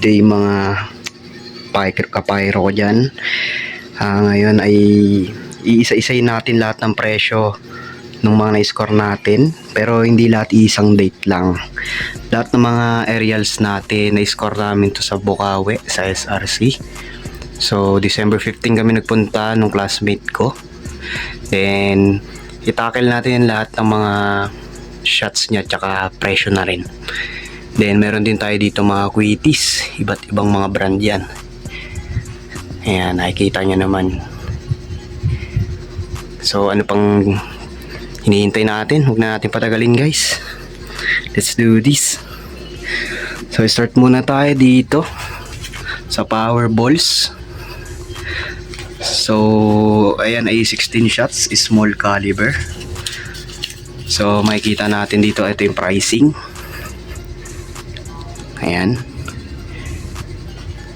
day mga kapayro ko dyan. Ngayon ay iisa-isay natin lahat ng presyo ng mga na-score natin, pero hindi lahat isang date lang. Lahat ng mga aerials natin na-score namin to sa Bukawi sa SRC. So December 15 kami nagpunta nung classmate ko, then itakil natin lahat ng mga shots niya tsaka presyo na rin. Then meron din tayo dito mga quitties, iba't ibang mga brand yan. Ayan, nakikita nyo naman. So ano pang hinihintay natin? Huwag na natin patagalin guys. Let's do this. So start muna tayo dito sa power balls. So ayan ay 16 shots, small caliber. So makikita natin dito, ito yung pricing. Ayan.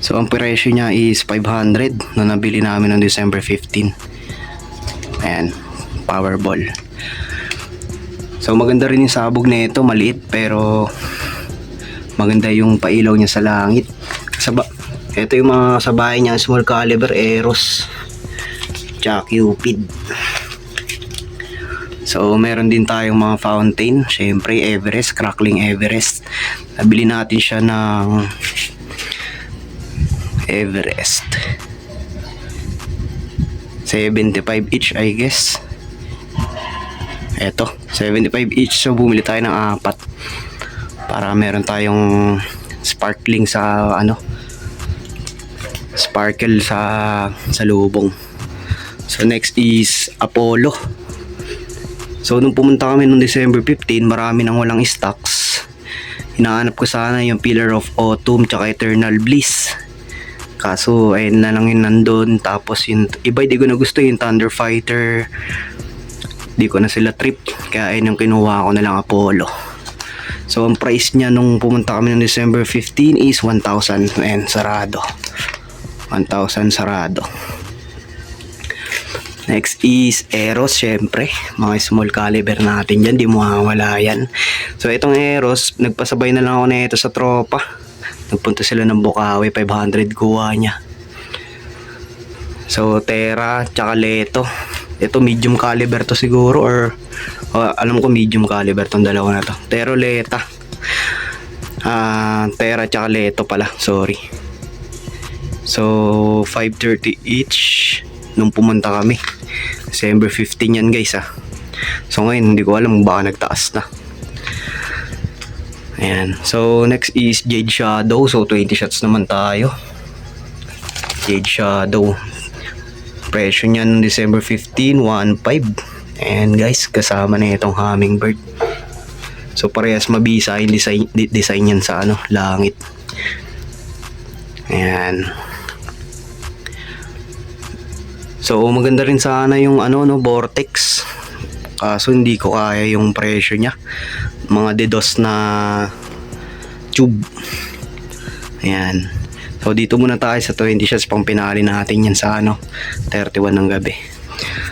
So ang presyo niya is 500 na nabili namin noong December 15. Ayan, Powerball. So maganda rin yung sabog na ito, maliit pero maganda yung pailaw niya sa langit. Ito yung mga sabay niya, small caliber, Eros tsaka Cupid. So meron din tayong mga fountain, syempre Everest, Crackling Everest. Nabili natin siya ng Everest 75 each I guess. Eto 75 each, so bumili tayo ng 4 para meron tayong sparkling sa sparkle sa lubong. So next is Apollo. So nung pumunta kami nung December 15, marami nang walang stocks. Hinahanap ko sana yung Pillar of Autumn tsaka Eternal Bliss, kaso ayun na lang yung nandun. Tapos yung iba di ko na gusto, yung Thunder Fighter di ko na sila trip, kaya ayun yung kinuha ko na lang, Apollo. So ang price niya nung pumunta kami ng December 15 is 1,000 and sarado. 1,000 sarado. Next is Eros, syempre mga small caliber natin dyan, di mawawala yan. So itong Eros, nagpasabay na lang ako na ito sa tropa. Nagpunta sila ng Bukawi, 500 kuha niya. So Terra tsaka Leto, ito medium caliber to siguro, or alam ko medium caliber tong dalawa na to. Terra tsaka Leto pala, sorry. So 530 each nung pumunta kami December 15 yan guys. So ngayon hindi ko alam, baka nagtaas na. Ayan. So next is Jade Shadow. So 20 shots naman tayo. Jade Shadow, presyo niya nung December 15 1.5. And guys, kasama na itong Hummingbird. So parehas mabisa yung design yan sa langit. Ayan. So maganda rin sana yung Vortex, kaso hindi ko kaya yung presyo niya. Mga DDoS na tube. Ayan. So dito muna tayo sa 20 shots, pang pinali natin yan sa 31 ng gabi.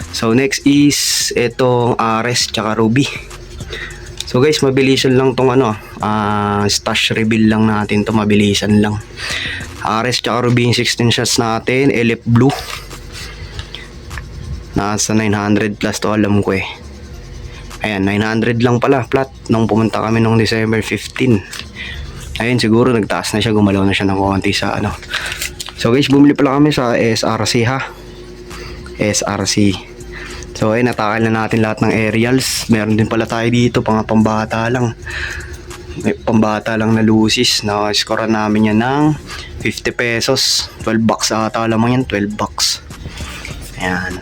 So next is ito Ares tsaka Ruby. So guys, mabilisan lang tong stash reveal lang natin to, mabilisan lang. Ares tsaka Ruby yung 16 shots natin. Elef Blue nasa 900 plus to, alam ko eh. Ayan, 900 lang pala flat nung pumunta kami nung December 15. Ayun, siguro nagtaas na siya, gumalaw na siya ng konti sa So guys, bumili pala kami sa SRC SRC. So ayun, natakal na natin lahat ng aerials. Meron din pala tayo dito pambata lang. May pambata lang na Lucis. Na-score namin yan ng 50 pesos. 12 bucks ata lamang yan, 12 bucks. Ayan.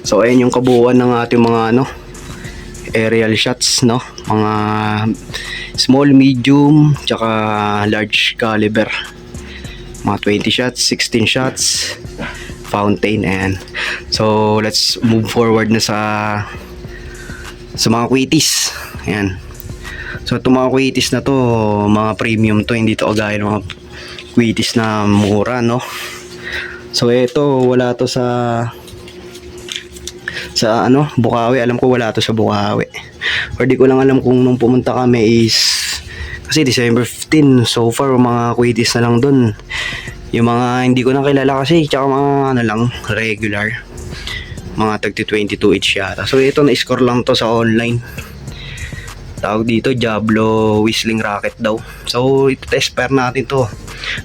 So ayun yung kabuuan ng ating mga aerial shots, mga small, medium tsaka large caliber. Mga 20 shots, 16 shots, fountain. And so let's move forward na sa mga quitties. Ayan. So itong mga quitties na to, mga premium to, hindi to gaya ng mga quitties na mura, So ito, wala to sa Bukawi. Alam ko wala to sa Bukawi, or di ko lang alam kung nung pumunta kami is, kasi December 15. So far, mga quitis na lang dun. Yung mga hindi ko na kilala kasi, tsaka mga ano lang, regular. Mga tagti 22 each yata. So ito, na-score lang to sa online. Tawag dito, Diablo Whistling Rocket daw. So, ito-test fire natin to.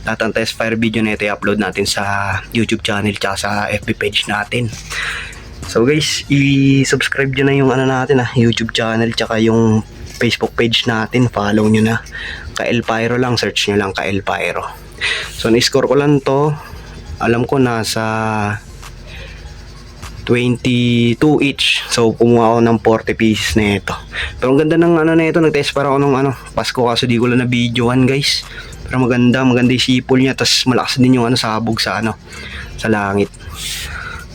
Lahat ng test fire video na ito, i-upload natin sa YouTube channel tsaka sa FB page natin. So guys, i-subscribe nyo na yung ano natin YouTube channel tsaka yung Facebook page natin. Follow nyo na. Kael Pyro lang, search nyo lang Kael Pyro. So na-score ko lang to. Alam ko nasa 22 each. So kumuha ako ng 40 pieces na ito. Pero ang ganda ng ano na ito, nag-test para ako ng Pasko kaso di ko lang na videoan guys. Pero maganda yung sipol niya, tas malakas din yung sabog sa sa langit.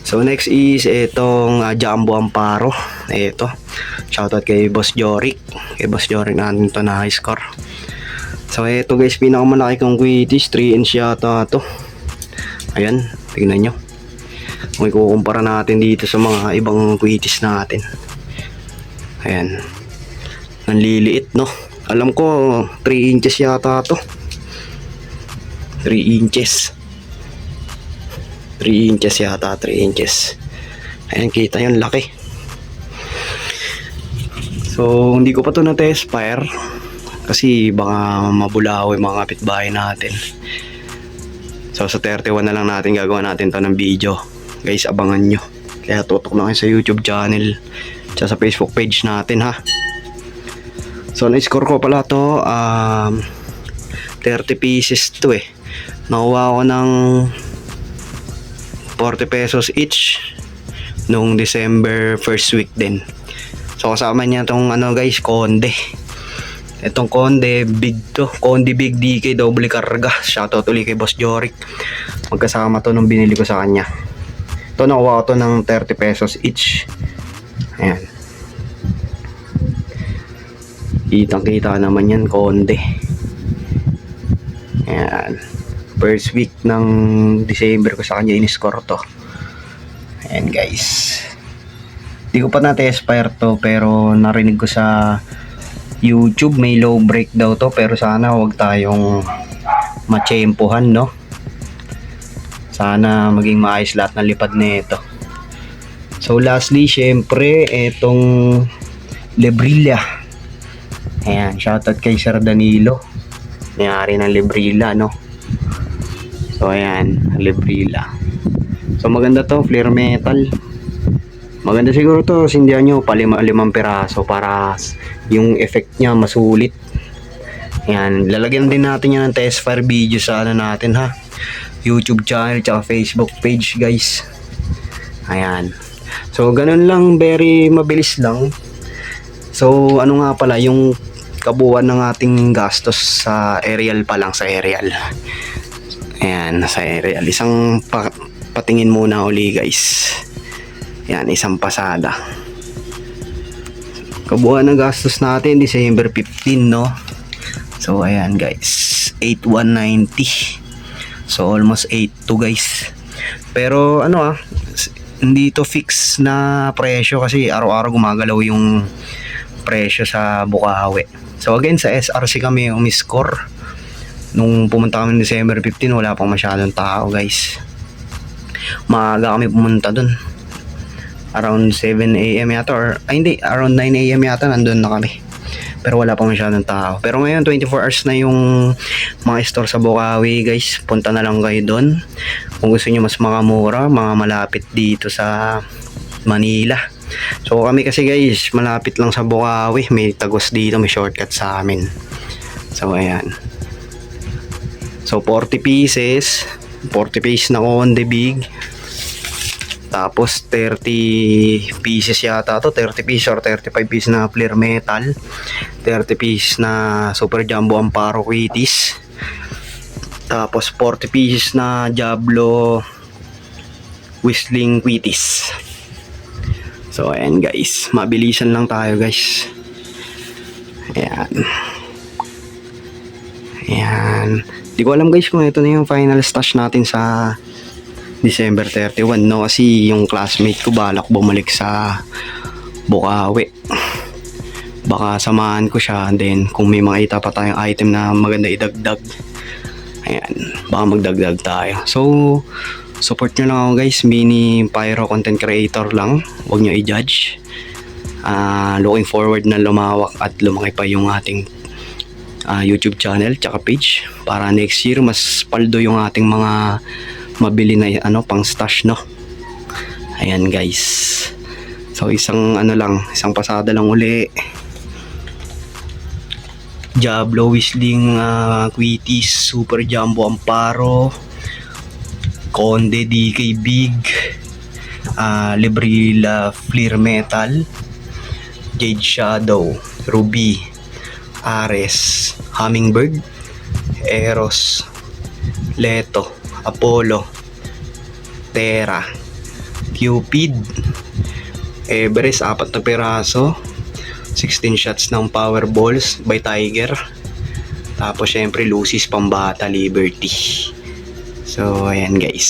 So next is itong Jumbo Amparo. Ito. Shoutout kay Boss Jorik. Kay Boss Jorik natin ito na high score. So ito guys, pinakamalaki kong quitis, 3 inch yata to. Ayan, tingnan nyo. Kung ikukumpara natin dito sa mga ibang quitis natin. Ayan. Nanliliit no. Alam ko 3 inches yata to. 3 inches. 3 inches yata, 3 inches. Ayan, kita yung laki. So, hindi ko pa to na-test fire. Kasi baka mabulaw yung mga kapitbahay natin. So, sa 31 na lang natin gagawa natin to ng video. Guys, abangan nyo. Kaya tutok na kayo sa YouTube channel. Tsaka sa Facebook page natin ha. So, na-score ko pala to. 30 pieces to eh. Nakuha ko ng 40 pesos each nung December first week din. So kasama niya tong guys, Conde. Itong Conde big to, Conde big DK double karga. Shoutout ulit kay Boss Jorik. Magkasama to nung binili ko sa kanya. Ito nakuha ko to ng 30 pesos each. Ayan. Kitang-kita naman yan, Conde. Ayan. First week ng December ko sa kanya in-score to. Ayan guys. Di ko pa na-test fire to, pero narinig ko sa YouTube may low break daw to, pero sana wag tayong matsyempohan no. Sana maging maayos lahat ng lipad nito. So lastly, syempre etong Lebrilla. Ayan, shoutout kay Sir Danilo. Nangyari ng Lebrilla no. So ayan, Lebrilla. So maganda to, flare metal. Maganda siguro to, sindihan nyo pa 5 piraso para yung effect niya masulit. Ayan, lalagyan din natin yan ng test fire video sa natin ha. YouTube channel tsaka Facebook page guys. Ayan. So ganun lang, very mabilis lang. So ano nga pala yung kabuuan ng ating gastos sa aerial pa lang, sa aerial. Ayan, sa aerial. Isang patingin muna uli guys. Ayan, isang pasada. Kabuuan ng gastos natin, December 15 no. So ayan guys, 8,190. So almost 8,2 guys. Pero hindi to fix na presyo kasi araw-araw gumagalaw yung presyo sa Bukawi. So again, sa SRC kami umiscore. Nung pumunta kami December 15, wala pang masyadong tao guys. Maaga kami pumunta dun. Around 7 AM yata around 9 AM yata nandun na kami. Pero wala pang masyadong tao. Pero ngayon 24 hours na yung mga store sa Bukawi guys. Punta na lang kayo dun. Kung gusto niyo mas makamura, mga malapit dito sa Manila. So kami kasi guys, malapit lang sa Bukawi. May tagos dito, may shortcut sa amin. So ayan. So 40 pieces na Conde big. Tapos 30 pieces yata to, 30 pieces or 35 pieces na flare metal, 30 pieces na Super Jumbo Amparo quitis. Tapos 40 pieces na Diablo Whistling quitis. So ayan guys, mabilisan lang tayo guys. Ayan. Ayan. Di ko alam guys kung ito na yung final stash natin sa December 31 no, kasi yung classmate ko balak bumalik sa Bukawi baka samahan ko siya, and then kung may makita pa tayong item na maganda idagdag, ayan, baka magdagdag tayo. So support nyo lang ako guys, mini pyro content creator lang, huwag nyo i-judge. Looking forward na lumawak at lumaki pa yung ating YouTube channel tsaka page, para next year mas paldo yung ating mga mabili na pang stash, no. Ayan guys, so isang pasada lang uli. Diablo Whistling Quitis Super Jumbo Amparo, Conde DK Big, Librila Flare Metal, Jade Shadow, Ruby, Ares, Hummingbird, Eros, Leto, Apollo, Terra, Cupid, Everest 4 na piraso, 16 shots ng Powerballs by Tiger, tapos syempre Lucy's pambata Liberty. So ayan guys,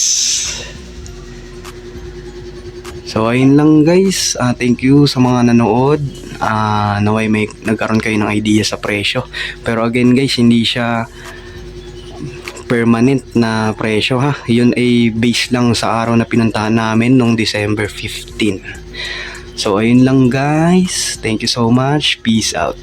so ayun lang guys. Thank you sa mga nanood. Naway may nagkaroon kayo ng idea sa presyo, pero again guys, hindi siya permanent na presyo ha. Yun ay base lang sa araw na pinuntahan namin nung December 15. So ayun lang guys, thank you so much, peace out.